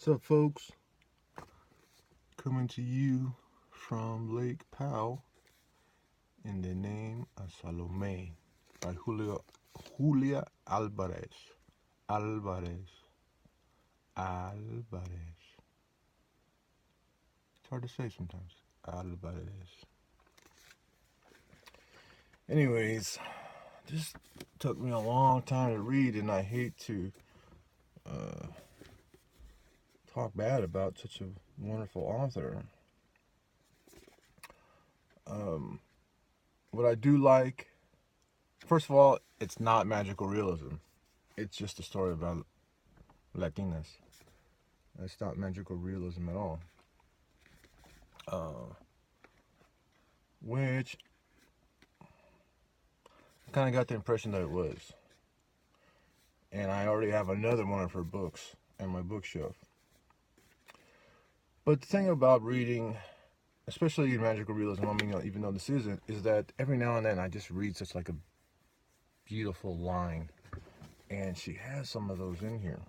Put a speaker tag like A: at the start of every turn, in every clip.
A: What's up, folks? Coming to you from Lake Powell in the name of Salomé by Julia Alvarez. Alvarez. Alvarez. It's hard to say sometimes. Alvarez. Anyways, this took me a long time to read, and I hate to talk bad about such a wonderful author. What I do like, first of all, it's not magical realism. It's just a story about Latinas. It's not magical realism at all. Which I kind of got the impression that it was. And I already have another one of her books in my bookshelf. But the thing about reading, especially in magical realism, I mean, even though this isn't, is that every now and then I just read such like a beautiful line. And she has some of those in here.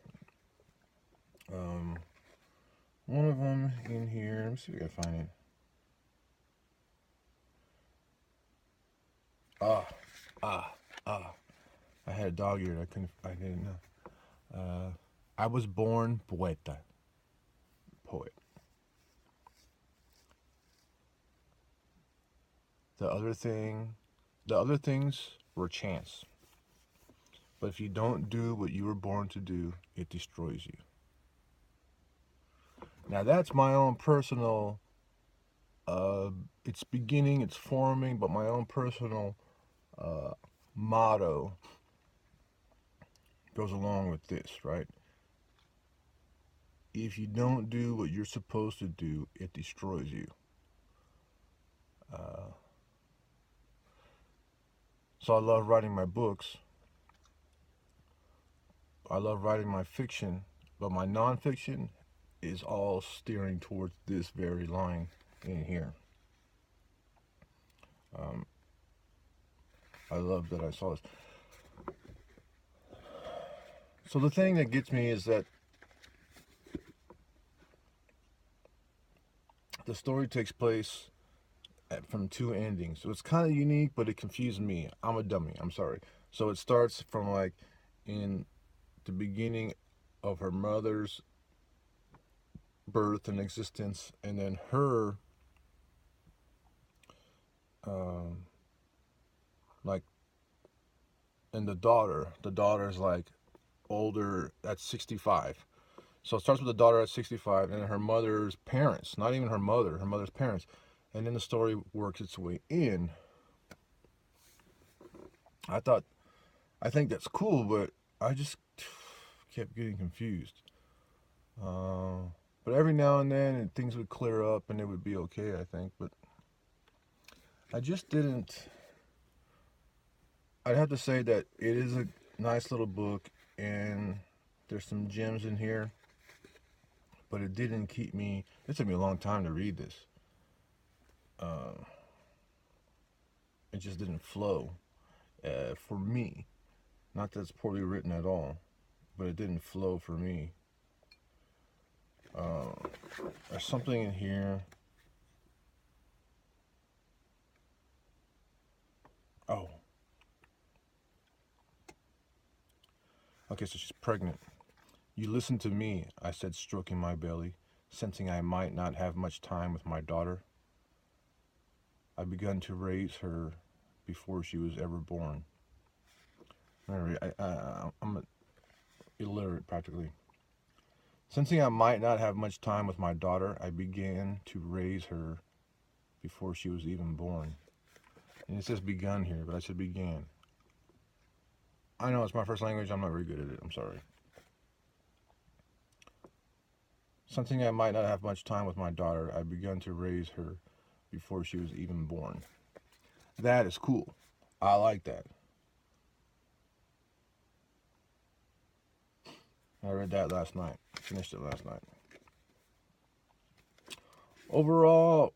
A: One of them in here, let me see if I can find it. I had a dog ear. I didn't know. I was born poeta. Poet. The other things were chance. But if you don't do what you were born to do, it destroys you. Now that's my own personal, it's beginning, it's forming, but my own personal motto goes along with this, right? If you don't do what you're supposed to do, it destroys you. So I love writing my books. I love writing my fiction, but my nonfiction is all steering towards this very line in here. I love that I saw this. So the thing that gets me is that the story takes place from two endings. So it's kind of unique, but it confused me. I'm a dummy. I'm sorry. So it starts from like in the beginning of her mother's birth and existence, and then her like, and the daughter's like older at 65. So it starts with the daughter at 65 and her mother's parents, not even her mother's parents. And then the story works its way in. I think that's cool, but I just kept getting confused. But every now and then things would clear up and it would be okay, I think. But I just didn't. I'd have to say that it is a nice little book and there's some gems in here. But it didn't keep me. It took me a long time to read this. It just didn't flow for me. Not that it's poorly written at all, but it didn't flow for me. There's something in here. Oh. Okay, so she's pregnant. You listen to me, I said, stroking my belly, sensing I might not have much time with my daughter. I begun to raise her before she was ever born. I'm illiterate practically. Sensing I might not have much time with my daughter, I began to raise her before she was even born. And it says begun here, but I said began. I know it's my first language, I'm not very good at it, I'm sorry. Sensing I might not have much time with my daughter, I began to raise her before she was even born. That is cool. I like that. I read that last night. Finished it last night. Overall,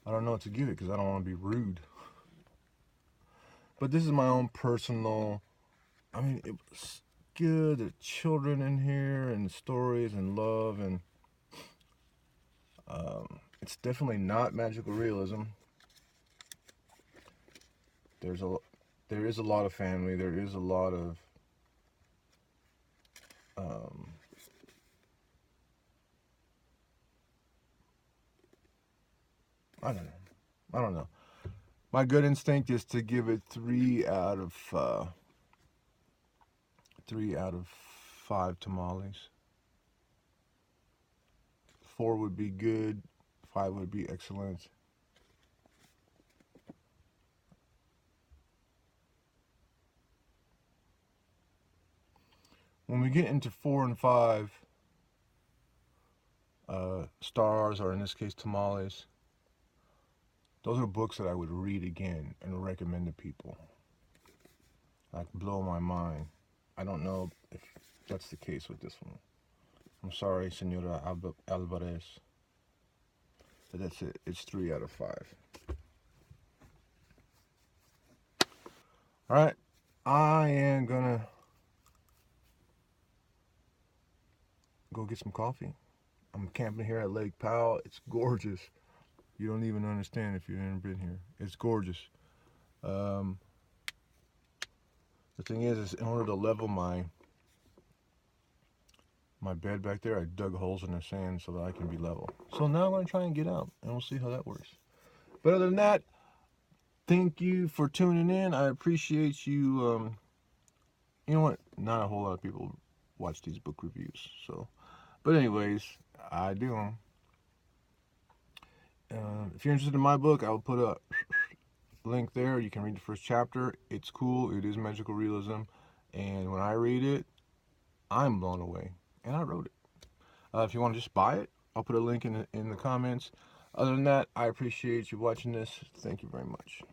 A: I don't know what to give it because I don't want to be rude. But this is my own personal. I mean, it was good. The children in here and stories and love and it's definitely not magical realism. There is a lot of family. There is a lot of um, I don't know. I don't know. My good instinct is to give it 3 out of 5 tamales. 4 would be good. 5 would be excellent. When we get into 4 and 5, stars, or in this case tamales, those are books that I would read again and recommend to people. Like, blow my mind. I don't know if that's the case with this one. I'm sorry, Senora Alvarez. But that's it. It's 3 out of 5. Alright. I am gonna go get some coffee. I'm camping here at Lake Powell. It's gorgeous. You don't even understand if you've never been here. It's gorgeous. The thing is in order to level my bed back there, I dug holes in the sand so that I can be level. So now I'm going to try and get out, and we'll see how that works. But other than that, thank you for tuning in. I appreciate you. You know what? Not a whole lot of people watch these book reviews. So, but anyways, I do them. If you're interested in my book, I'll put a link there. You can read the first chapter. It's cool. It is magical realism. And when I read it, I'm blown away. And I wrote it. If you want to just buy it, I'll put a link in the comments. Other than that, I appreciate you watching this. Thank you very much.